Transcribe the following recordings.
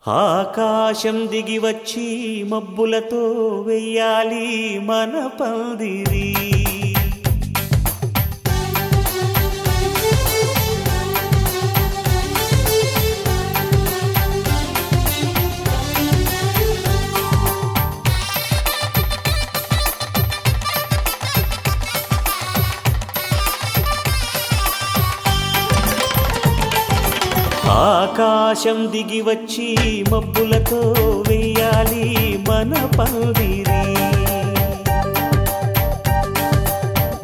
ఆకాశం దిగి వచ్చి మబ్బులతో వెయ్యాలి మన పందిరి. ఆకాశం దిగి వచ్చి మబ్బులతో వెయ్యాలి మన పందిరి.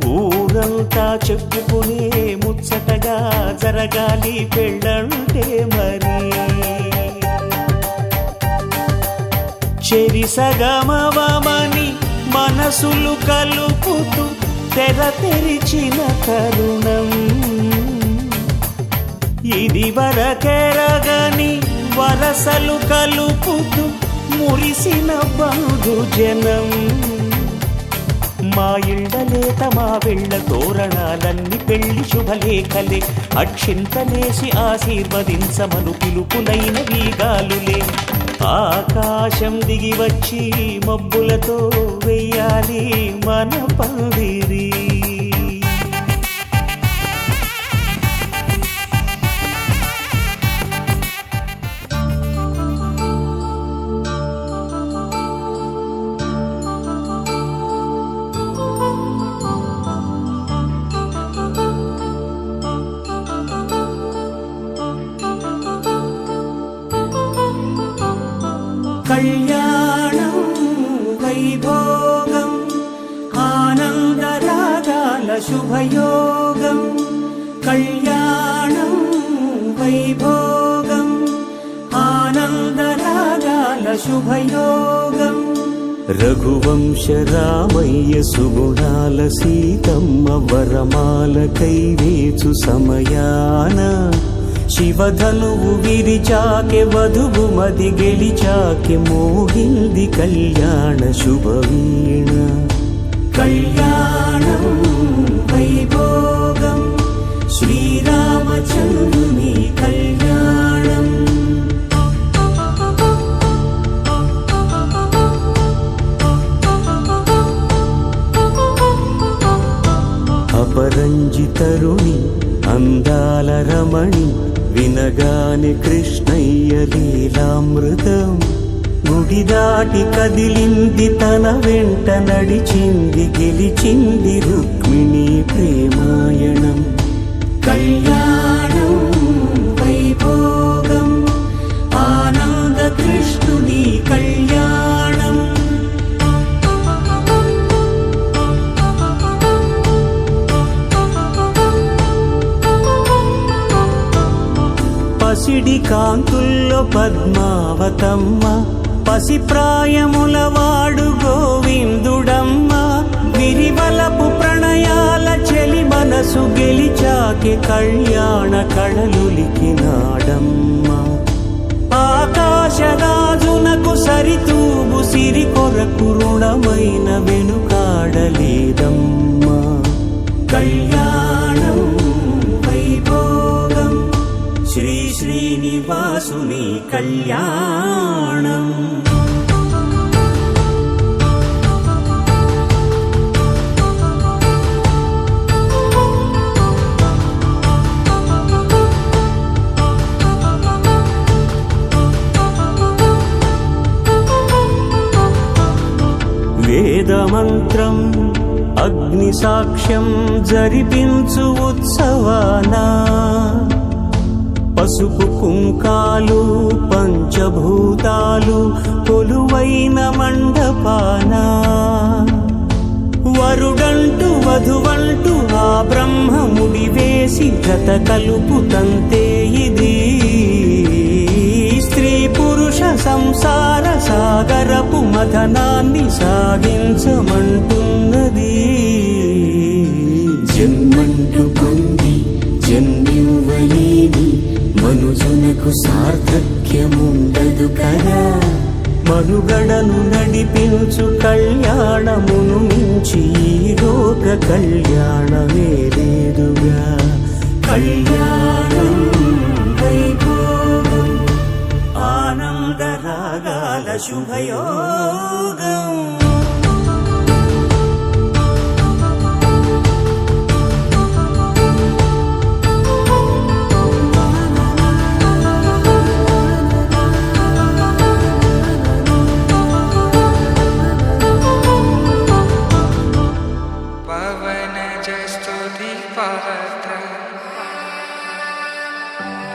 ఊరంతా చెప్పుకునే ముచ్చటగా జరగాలి పెళ్ళంటే మరి. చెరిసగమవమని మనసులు కలుపుతూ తెర తెరిచిన తరుణం ఇది వరకెరగని వరసలు కలుపుతూ మురిసిన బంధుజనం. మా ఇళ్ళలేత మా వెళ్ళ తోరణాలన్నీ పెళ్లి శుభలేఖలే. అక్షింతలేసి ఆశీర్వదించమను పిలుపులైన వీగాలులే. ఆకాశం దిగి వచ్చి మబ్బులతో వెయ్యాలి మన పందిరి. కళ్యాణం వైభోగం ఆనందరాగాల శుభయోగం. కళ్యాణం వైభోగం ఆనందరాగాల శుభయోగం. రఘువంశ రామయ్య సుగుణాల సీతమ్మ వరమాల కైవేచు సమయాన శివధనువు విరిచాకె వధువు మది గెలిచాకె మోగింది కళ్యాణ శుభవీణ. కళ్యాణం వైభోగం శ్రీరామచంద్రుని కళ్యాణం. అపరంజి తరుణి అందాల రమణి వినగాని కృష్ణయ్య లీలామృతం. గుడి దాటి కదిలింది తన వెంట నడిచింది గెలిచింది రుక్మిణి ప్రేమాయణం. కళ్యాణం వైభోగం ఆనంద కృష్ణుని కళ్యాణం. పసిడి కాంతుల్లో పద్మావతమ్మ పసిప్రాయముల వాడు గోవిందుడమ్మ. విరివలపు ప్రణయాల చెలి మనసు గెలిచాకె కళ్యాణ కళలులికినాడమ్మ. ఆకాశరాజునకు సరితూబు సిరి కొరకు రుణమైన వెనుకాడలేదమ్మ. కళ్యాణం వైభోగం శ్రీ శ్రీనివాసుని కళ్యాణం. వేదమంత్రం అగ్ని సాక్ష్యం జరిపించు ఉత్సవానా. పసుపు కుంకాలు పంచభూతాలు కొలువైన మండపాన. వరుడంటూ వధువంటూ ఆ బ్రహ్మముడి వేసి జత కలుపుతంతే ఇది. స్త్రీ పురుష సంసార సాగరపు మథనాన్ని సాగించమంటున్నది. జన్మంటూ పొంది జన్మివ్వలేని మనుజునకు సార్థక్యముండదు కదా. మనుగడను నడిపించు కళ్యాణమును మించి ఈ లోక కళ్యాణమే లేదుగా. కళ్యాణం వైభోగం ఆనంద ఆనందరాగాల శుభయోగం.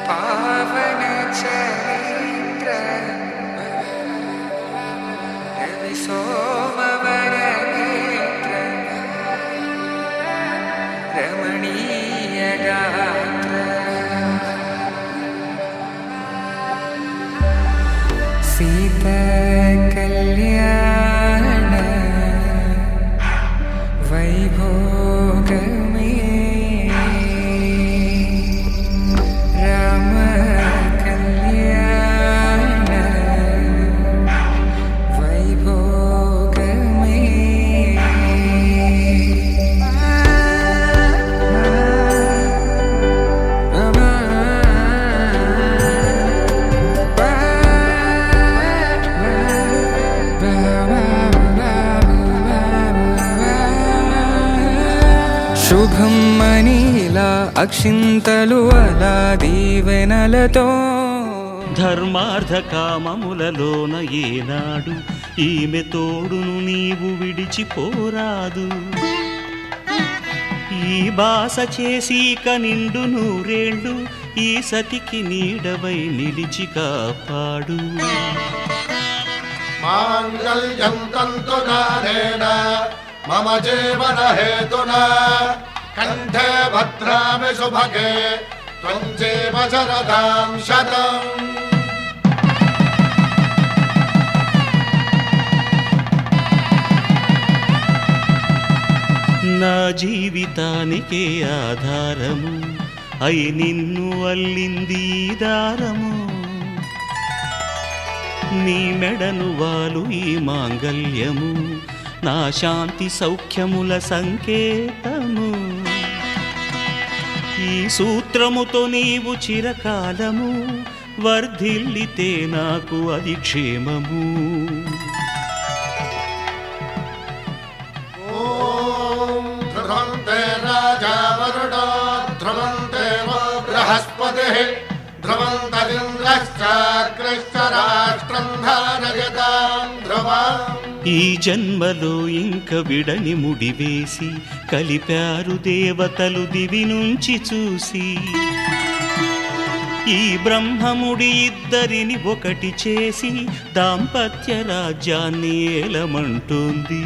पावन चरित्र रवि सोमवर नेत्र रमणीय गात्र सीता कल्याण वैभोग శుభం మనీలా అక్షింతలు అలా దీవెనలతో ధర్మార్థ కామములలోన ఏనాడు ఈమె తోడును నీవు విడిచిపోరాదు. ఈ బాస చేసి నిండు నూరేళ్ళు ఈ సతికి నీడవై నిలిచి కాపాడు. మాంగళ్యం తంతునానేన మమ జీవన హేతునా కంఠే భద్రామి శుభగే త్వం జీవ శరదాం శతం. నా జీవితానికే ఆధారము అయి నిన్ను అల్లింది దారము. నీ మెడను వాలు ఈ మాంగల్యము నా శాంతి సౌఖ్యముల సంకేతము. ఈ సూత్రముతో నీవు చిరకాలము వర్ధిల్లితే నాకు అది క్షేమము. ఓం ధ్రువంతే రాజా వరుణో ధ్రువంతే బృహస్పతిః ధ్రువంతరింద్రశ్చాగ్రశ్చ రాష్ట్రం ధారయతాం ధ్రువం. ఈ జన్మలో ఇంక విడని ముడివేసి కలిపారు దేవతలు దివి నుంచి చూసి. ఈ బ్రహ్మముడి ఇద్దరిని ఒకటి చేసి దాంపత్య రాజ్యాన్ని ఏలమంటోంది.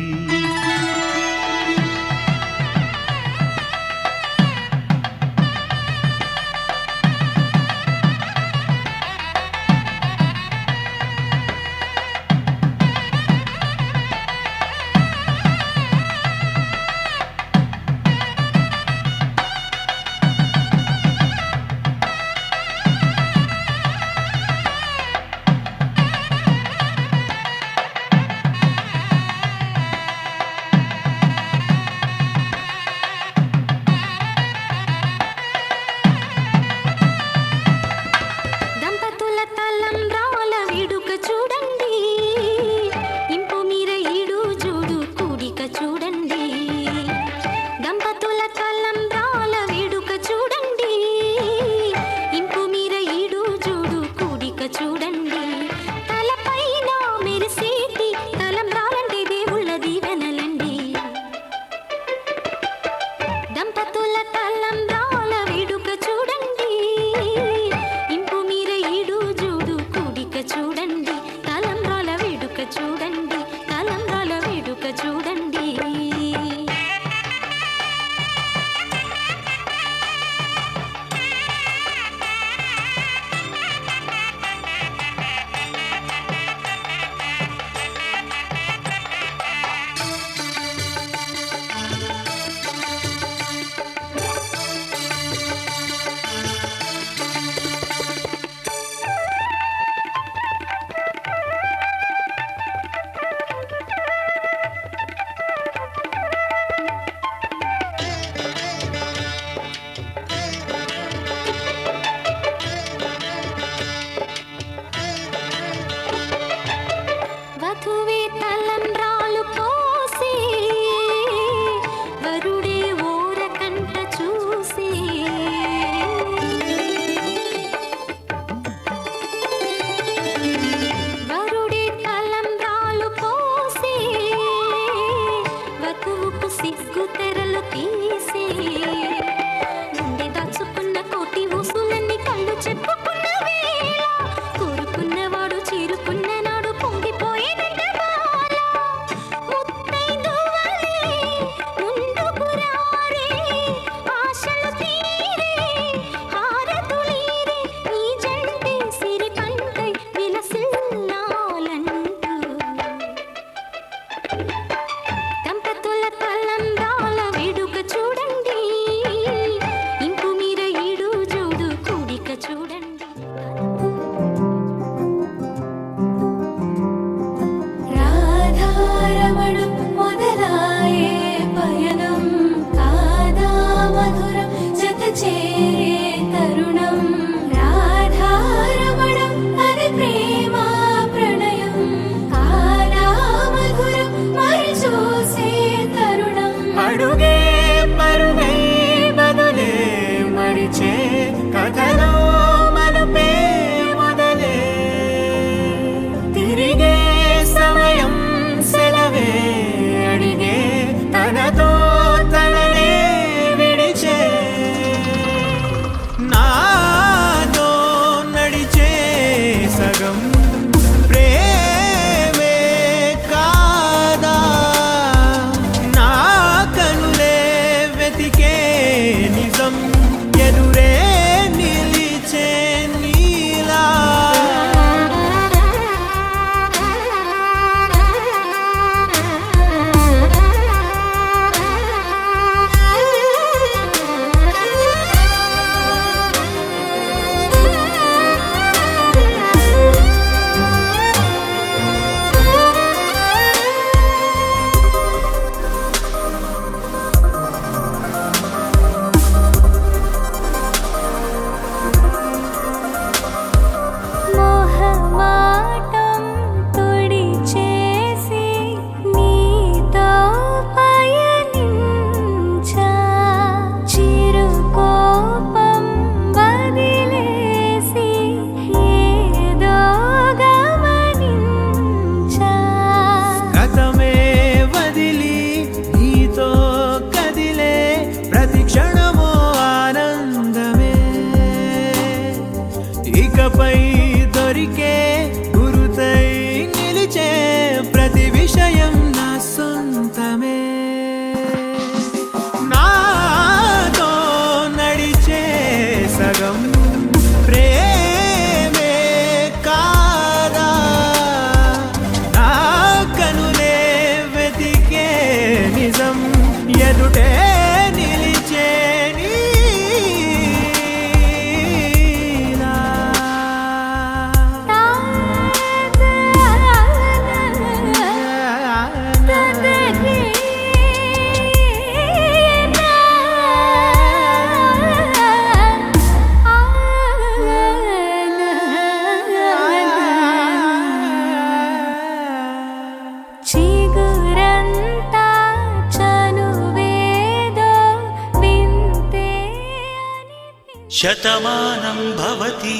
శతమానం భవతి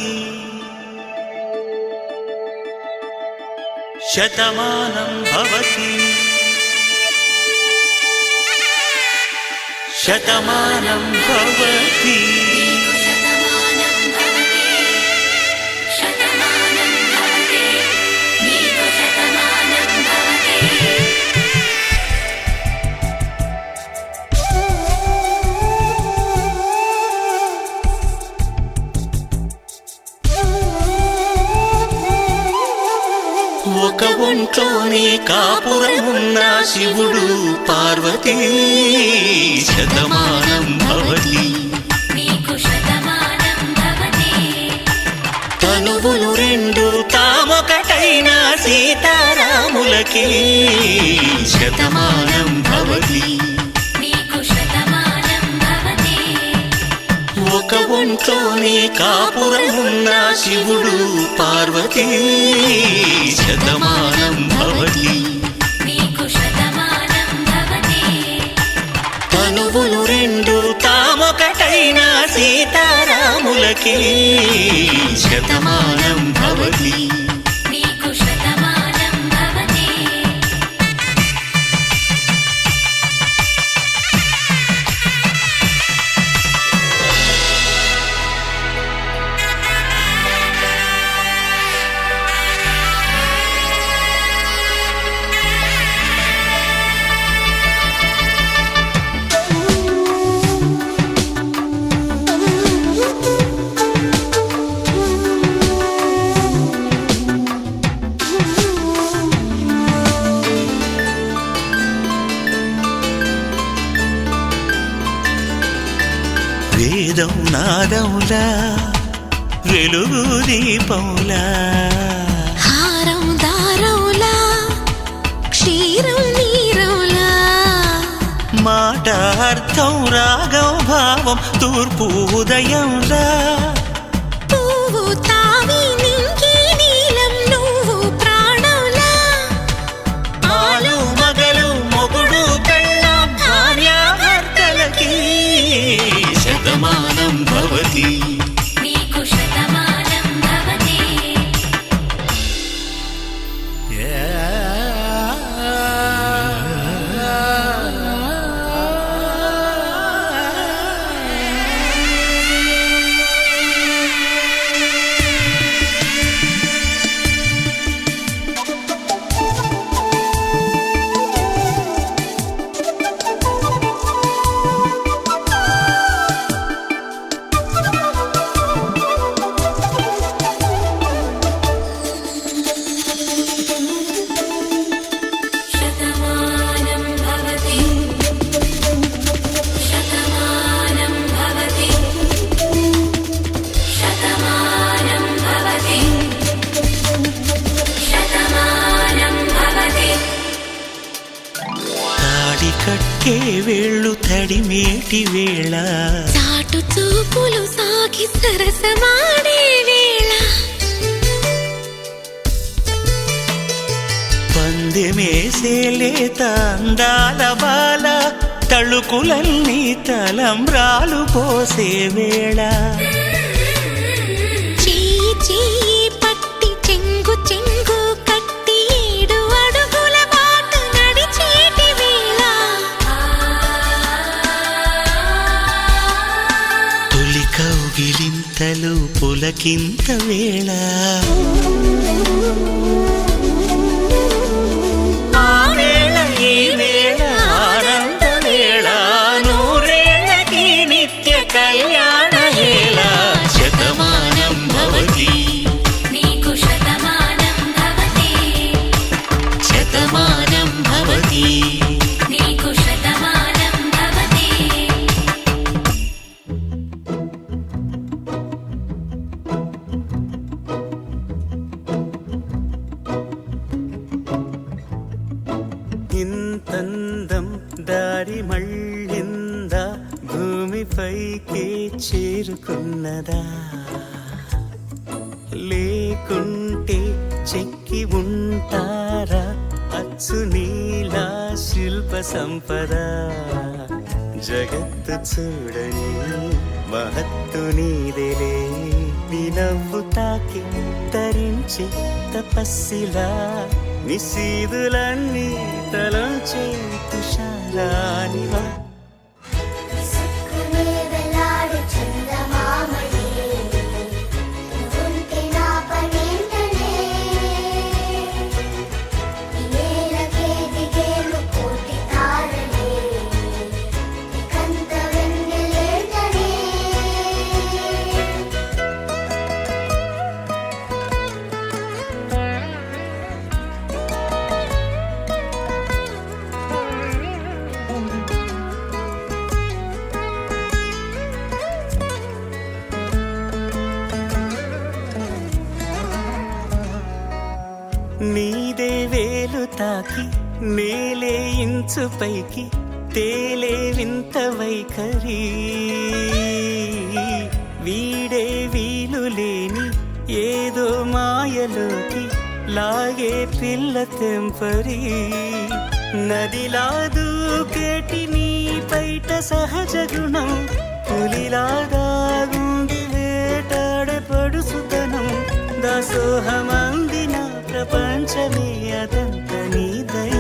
శతమానం భవతి శతమానం భవతి ఒక ఒంట్లోనే కాపురమున్న శివుడు పార్వతీ శతమానం భవతి తనువులు రెండు తామొకటైన సీతారాములకి శతమానం భవతి ఒక ఒంట్లోనే కాపురమున్న శివుడు పార్వతీ శతమానం భవతి తనువులు రెండు తామొకటైన సీతారాములకి శతమానం భవతి వేదం నాదములా వెలుగు దీపములా హారం దారములా క్షీరం నీరములా మాట అర్థం రాగం భావం తూర్పు ఉదయంలా పువ్వు తావి నింగి నీలం నువ్వు ప్రాణంలా ఆలు మగలు మొగుడు పెళ్ళాం భార్యాభర్తలకి శతమానం భవతి కట్టే వేళ్ళు తడిమేటి వేళ చాటు చూపులు సాగి సరసమాడే వేళ పందెమేసే లేత అందాల బాల తళుకులన్నీ తలంబ్రాలు పోసే వేళ చెయ్యి చెయ్యి పట్టి చెంగు చెంగు కట్టి 7 అడుగుల బాట నడిచేటి వేళ తొలి కౌగిలింతలు పులకింత వేళ ఆ వేళ ఈ వేళ ఆనంద వేళ నూరేళ్ళకి నిత్య కళ్యాణ వేళ శతమానం భవతి శతమానం భవతి ఇంతందం దారి మళ్ళిందా భూమిపైకే చేరుకున్నదా లేకుంటే చెక్కి ఉంటారా అచ్చు నీలా శిల్ప సంపద జగత్తు చూడని మహత్తు నీదెలే నీ నవ్వు తాకి తరించి తపస్సిలా నిశీదులన్నీ తలంచే తుషారానివా నీదే వేలు తాకి నేలే ఇంచు పైకి తేలే వింత వైఖరి వీడే వీలు లేని ఏదో మాయలోకి లాగే పిల్ల తెంపరి నదిలా దూకేటి నీ పైట సహజ గుణం పులిలాగా గుండి వేటాడే పడుసుతనం దాసోహమందిన ప్రపంచమే అదంత నీ దయ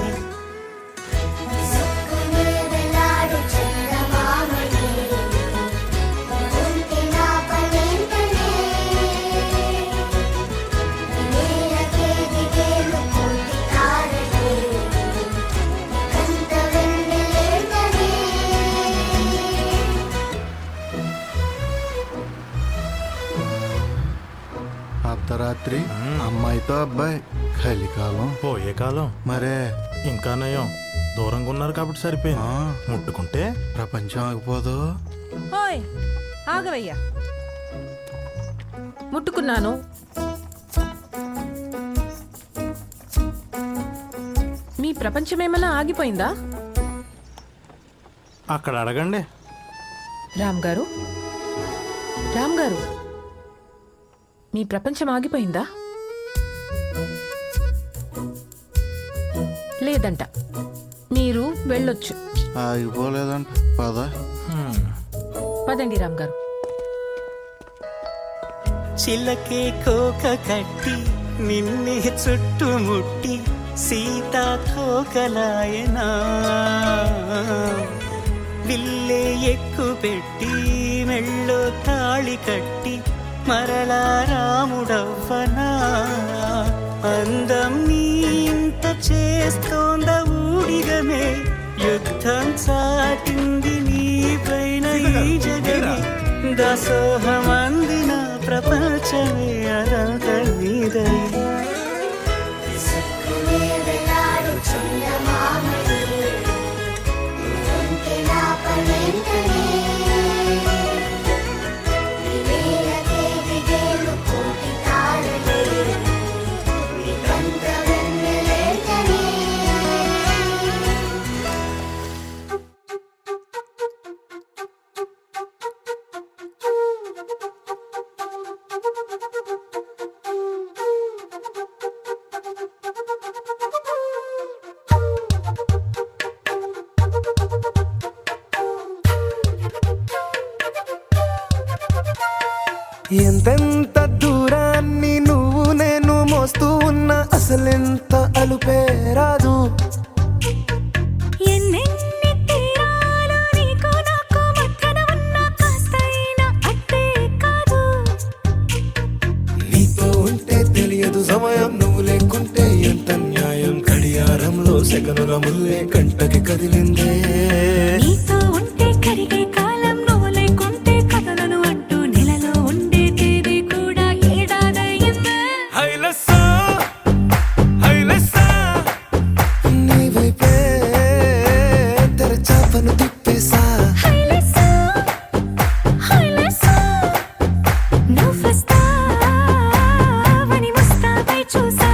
అర్ధరాత్రి అమ్మాయితో అబ్బాయి కలికాలం పోయే కాలం మరే ఇంకా నయం దూరంగా ఉన్నారు కాబట్టి సరిపోయింది ముట్టుకుంటే ప్రపంచం ఆగిపోదు. ఓయ్ ఆగవయ్యా ముట్టుకున్నాను. మీ ప్రపంచమేమన్నా ఆగిపోయిందా? అక్కడ అడగండి. రామ్ గారు, రామ్ గారు, మీ ప్రపంచం ఆగిపోయిందా? లేదంట. మీరు వెళ్ళొచ్చు. ఆగిపోలేదంట. పద పదండి రామ్ గారు. చిలకే కోక కట్టి నిన్నే చుట్టుముట్టి సీతాకోకలాయనా విల్లే ఎక్కు పెట్టి మెళ్ళో తాళి కట్టి మరలా రాముడవ్వనా అందం నీ ఇంత చేస్తోంద ఊడిగమే యుద్ధం చాటింది నీ పైన ఈ జగమే దాసోహమందిన ప్రపంచమే అనంత నీదై ఎంతెంత దూరాన్ని నువ్వు నేను మోస్తూ ఉన్నా అసలెంత అలుపే రాదు. ఎన్నెన్ని తీరాలు నీకు నాకు మధ్యన ఉన్న కాస్తైనా అట్టే కాదు. నీతో ఉంటే తెలియదు సమయం, నువ్వు లేకుంటే ఎంత న్యాయం. గడియారంలో సెకనుల ముల్లే కంటకి కదిలిందే. నీతో ఉంటే కరిగే కాలం, నువ్వు లేకుంటే కథలను అంటూ నెలలో ఉండే తేదీ కూడా ఏడాదయ్యిందే. నీ వైపే తెరచాపను తిప్పేసా. హైలెస్సా, హైలెస్సా, నువ్వు వస్తావని ముస్తాబై చూసా.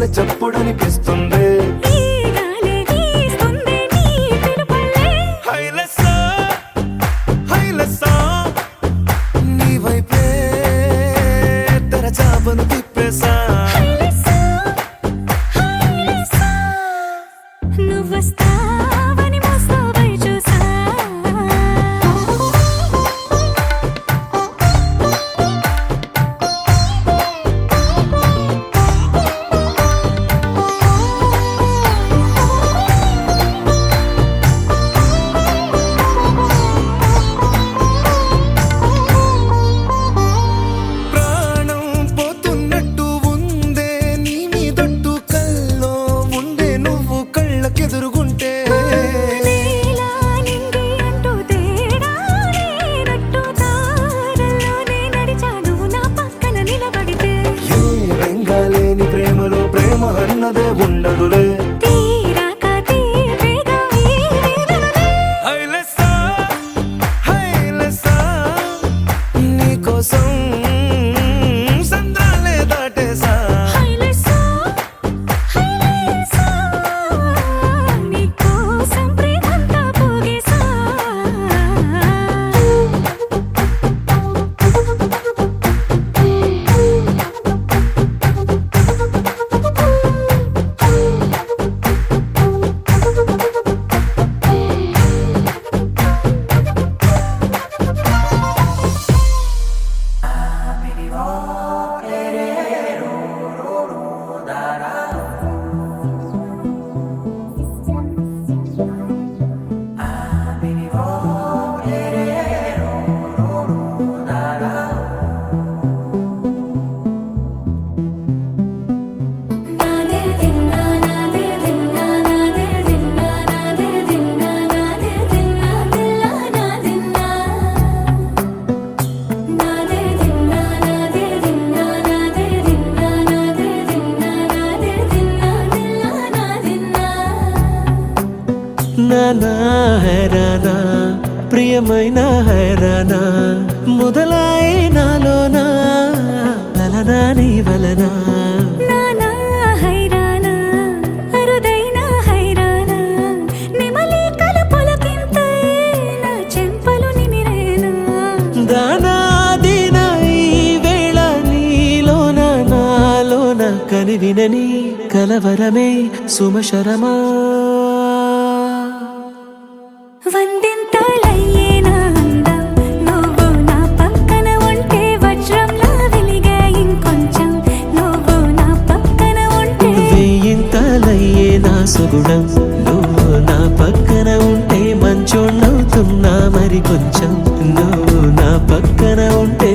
గాలి చప్పుడనిపిస్తుంది ఈ గాలి వీస్తుంది నీ పిలుపులే హైలెస్సా హైలెస్సా నీ వైపే తెరచాపను తిప్పేసా హైలెస్సా హైలెస్సా నువ్వొస్తావని మోస్తావై చూసా ప్రాణం పోతున్నట్టు ఉందే నీ మీదొట్టు కల్లో ఉండే నువ్వు కళ్ళకెదురుగుంటే నీలా నింగి అంటూ తేడా లేనట్టు తారల్లోనే నడిచాను నా పక్కన నిలబడితే ఏ వెంగాలేని ప్రేమలో ప్రేమ అన్నదే ఉండదులే తీరాక తీరేగా ఈ వేదనలే హైలెస్సా హైలెస్సా నీకోసం సంద్రాలే దాటేసా హైలెస్సా హైలెస్సా నీకోసం ప్రేమంతా పోగేసా నాదే దిన్నా నాదే దిన్నా నాదే దిన్నా నాదే దిన్నా నాదే దిన్నా దిల్లా నాదిన్నా నాదే దిన్నా నాదే దిన్నా నాదే దిన్నా నాదే దిన్నా నాదే దిన్నా దిల్లా నాదిన్నా నానా హైరానా ప్రియమైన హైరానా మొదలాయి నాలోనా లలనా నీ వలనా నానా హైరానా అరుదైన హైరానా నెమలి కలుపులకింతై నా చెంపలు నిమిరేనా దానాదిన ఈ వేళ నీలోన నాలోన కనివినని కలవరమే సుమశరమా వందింతలయ్యేనా అందం నువ్వు నా పక్కన ఉంటే వజ్రంలా వెలిగే ఇంకొంచెం నువ్వు నా పక్కన ఉంటే వేయింతలయ్యే నా సుగుణం నువ్వు నా పక్కన ఉంటే మంచోళ్ళవుతున్నా మరి కొంచెం నువ్వు నా పక్కన ఉంటే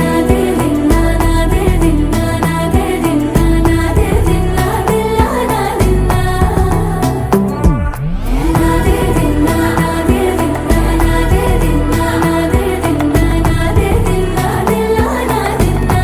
నాదే దిన్నా నాదే దిన్నా నాదే దిన్నా నాదే దిన్నా దిల్లా నాదిన్నా నాదే దిన్నా నాదే దిన్నా నాదే దిన్నా నాదే దిన్నా నాదే దిన్నా దిల్లా నాదిన్నా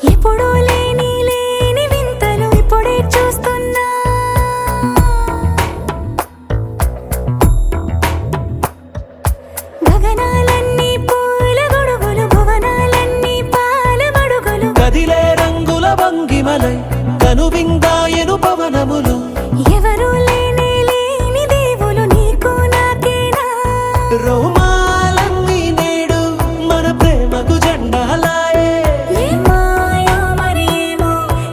ఎప్పుడూ లేని లేని వింతలు ఇప్పుడే చూస్తున్నా గగనాలన్నీ పూల గొడుగులు భువనాలన్నీ పాల మడుగులు కదిలే రంగుల భంగిమలై కనువిందాయను పవనములు ఎవరూ లేని లేని దేవులు నీకు నాకేనా రోమాలన్నీ నేడు మన ప్రేమకు జెండాలాయే ఏ మాయో మరి ఏమో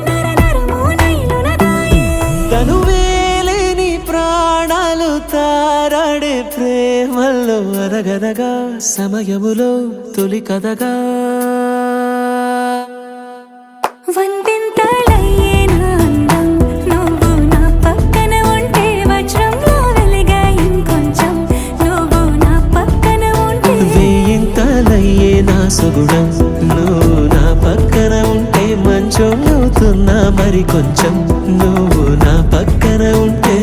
నరనరమో నైలునదాయే తనువేలేని ప్రాణాలు తారాడే ప్రేమల్లో అనగనగా సమయములో తొలి కథగా మరి కొంచెం నువ్వు నా పక్కన ఉంటే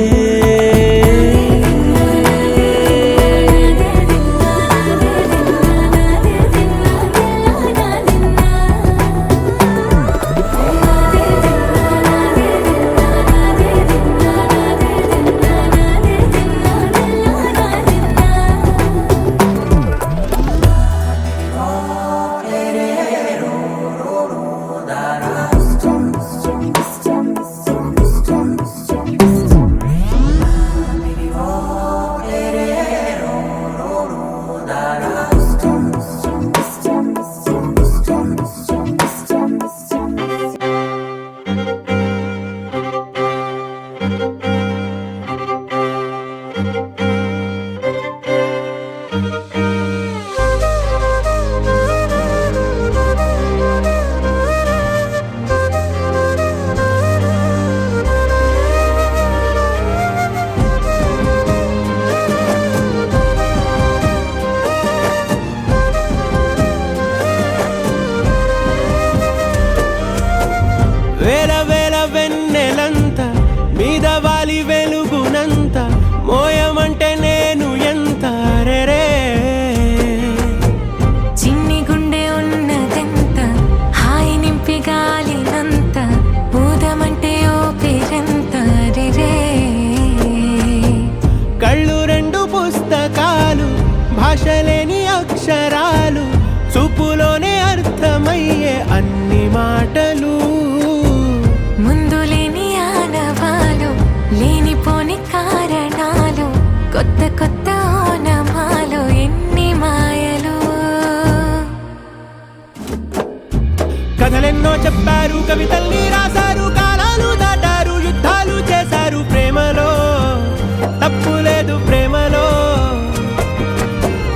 వేల వేల వెన్నెలంత మీద వాలి వెలుగునంత మోయమంటే నేను ఎంత రే చిన్ని గుండె ఉన్నదెంత హాయి నింపి గాలినంత ఊదమంటే ఓ పేరెంత రే కళ్ళు రెండు పుస్తకాలు భాషలేని అక్షరాలు చూపులోనే అర్థమయ్యే అన్ని మాటలు ముందు లేని ఆనవాలు లేనిపోని కారణాలు కొత్త కొత్త ఓనమాలు ఎన్ని మాయలు కథలెన్నో చెప్పారు కవితల్ని రాశారు కాలాలు దాటారు యుద్ధాలు చేశారు ప్రేమలో తప్పు లేదు ప్రేమలో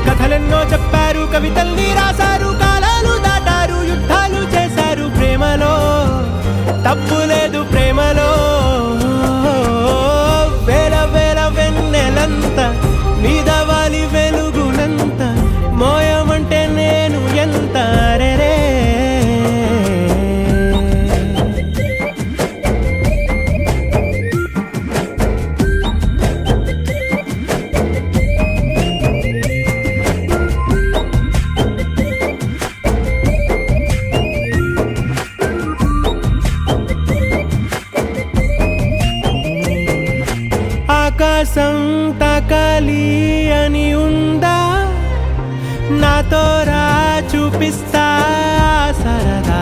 కథలెన్నో చెప్పారు కవితల్ని రాశారు కాలాలు దాటారు యుద్ధాలు చేశారు ప్రేమలో తప్పు లేదు ప్రేమలో వేల వేల వెన్నెలంత మీద వాలి వెలుగునంత మోయమంటే నేను ఎంత రే ఆకాశం తాకాలి అని ఉందా నాతో రా చూపిస్తా సరదా